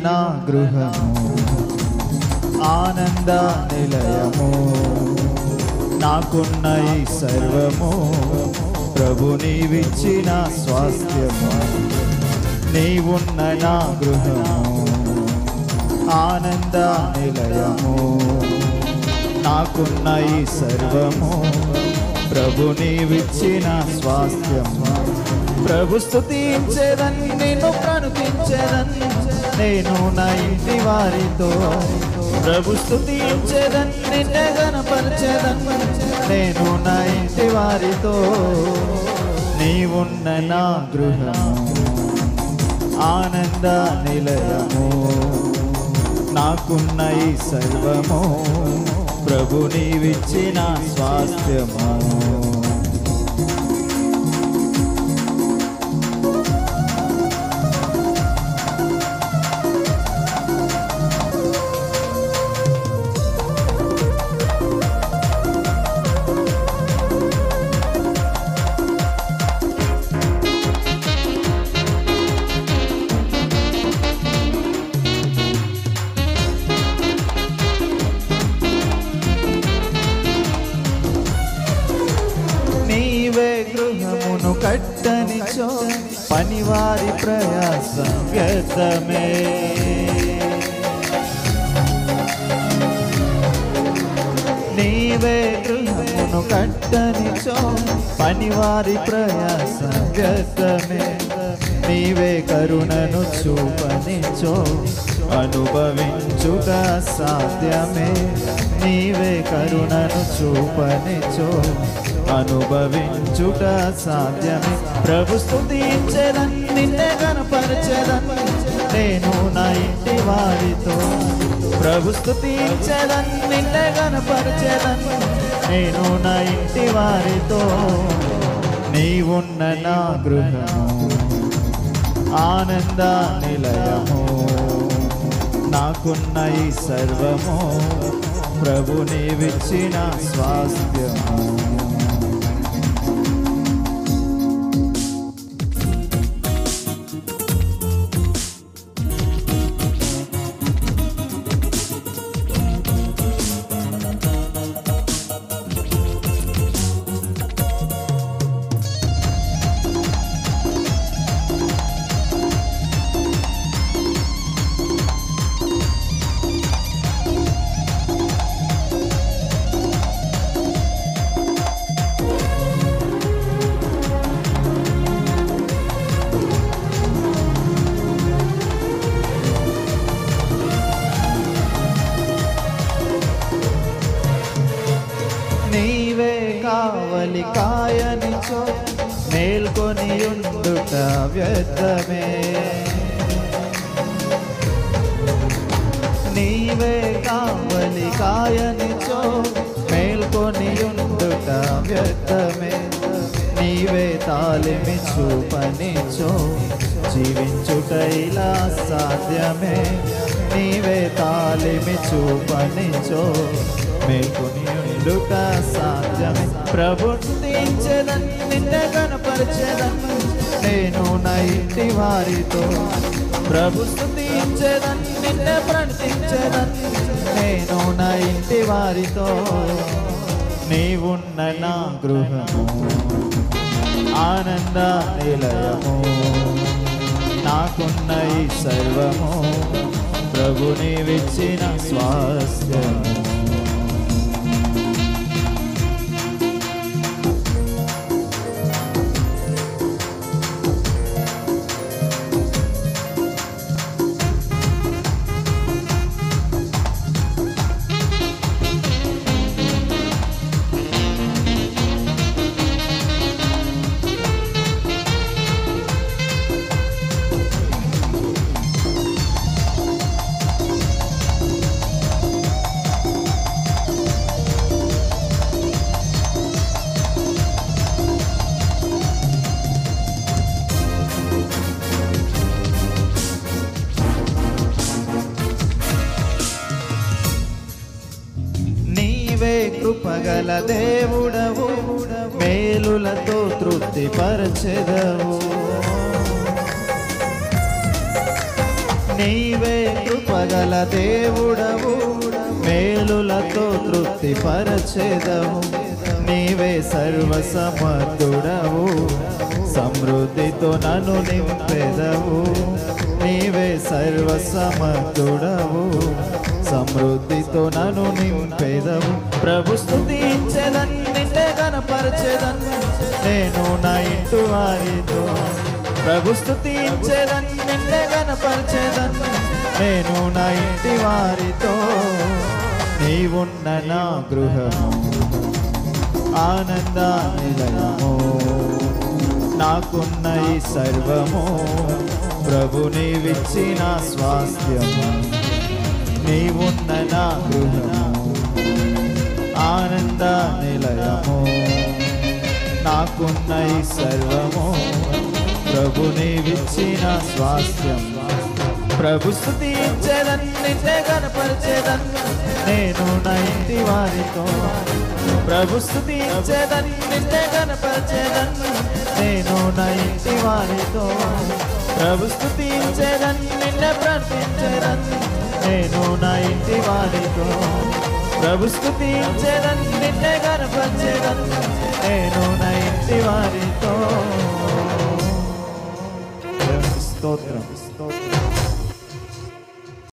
నా గృహము ఆనంద నిలయము నాకున్న ఈ సర్వము ప్రభు నీవిచ్చిన స్వాస్థ్యము నీవున్న నా గృహము ఆనంద నిలయము నాకున్న ఈ సర్వము ప్రభు నీవిచ్చిన స్వాస్థ్యము ప్రభు స్తుతించేదన్ నిన్ను ప్రణుతించేదన్ నేను నా ఇంటి వారితో ప్రభు స్తుతించేదన్ నిన్నే గణపరిచేదన్ నేను నా ఇంటి వారితో నీవున్న నా గృహము ఆనంద నిలయము నాకున్న ఈ సర్వము ప్రభు నీవిచ్చిన స్వాస్థ్యము గృహమును కట్టనిచో పనివారి ప్రయాసం వ్యర్థమే నీవే గృహమును కట్టనిచో పనివారి ప్రయాసం వ్యర్థమే నీవే కరుణను చూపనిచో అనుభవించుట సాధ్యమే నీవే కరుణను చూపనిచో అనుభవించుట సాధ్యమే ప్రభు స్తుతించెదన్ నిన్నే గణపరచెదన్ నేను నా ఇంటి వారితో ప్రభు స్తుతించెదన్ నిన్నే గణపరచెదన్ నేను నా ఇంటి వారితో నీవున్న నా గృహము ఆనంద నిలయము నాకున్న ఈ సర్వము ప్రభు నీవిచ్చిన స్వాస్థ్యము నీవే కావలి కాయనిచో మేల్కొని ఉండుట వ్యర్థమే నీవే కావలి కాయనిచో మేల్కొని ఉండుట వ్యర్థమే నీవే తాలిమి చూపనిచో జీవించుట ఇలా సాధ్యమే నీవే తాలిమి చూపనిచో మేల్కొని ఉండుట సాధ్యమే ప్రభు స్తుతించెదన్ నిన్నే గణపరచెదన్ నేను నా ఇంటి వారితో ప్రభు స్తుతించెదన్ నిన్నే ప్రణతించెదన్ నేను నా ఇంటి వారితో నీవున్న నా గృహము ఆనంద నిలయము నాకున్న ఈ సర్వము ప్రభు నీవిచ్చిన స్వాస్థ్యము కృపగల దేవుడవు మేలులతో తృప్తి పరచెదవు నీవే కృపగల దేవుడవు, మేలులతో తృప్తిపరచెదవు. నీవే సర్వసమర్థుడవు, సమృద్ధితో నన్ను నింపెదవు. నీవే సర్వసమర్థుడవు, సమృద్ధితో నన్ను నింపెదవు. ప్రభు స్తుతించెదన్, నిన్నే గణపరచెదన్ నేను నా ఇంటి వారితో. ప్రభు స్తుతించెదన్, నిన్నే గణపరచెదన్ నేను నా ఇంటి వారితో. నీవున్న నా గృహము ఆనంద నిలయము, నాకున్న ఈ సర్వము ప్రభు నీవిచ్చిన స్వాస్థ్యము. నీవున్న నా గృహము ఆనంద నిలయము, నాకున్న ఈ సర్వము ప్రభు నీవిచ్చిన స్వాస్థ్యం. ప్రభు స్తుతించెదన్, నిన్నే గణపరచెదన్ నేను నా ఇంటి వారితో. ప్రభు స్తుతించెదన్, నిన్నే గణపరచెదన్ నేను నా ఇంటి వారితో. ప్రభు స్తుతించెదన్, నిన్నే ప్రార్థించెదన్ నేను నా ఇంటి వారితో. ప్రభు స్తుతించెదన్, నిన్నే గణపరచెదన్ నేను నా ఇంటి వారితో. స్తోత్రం.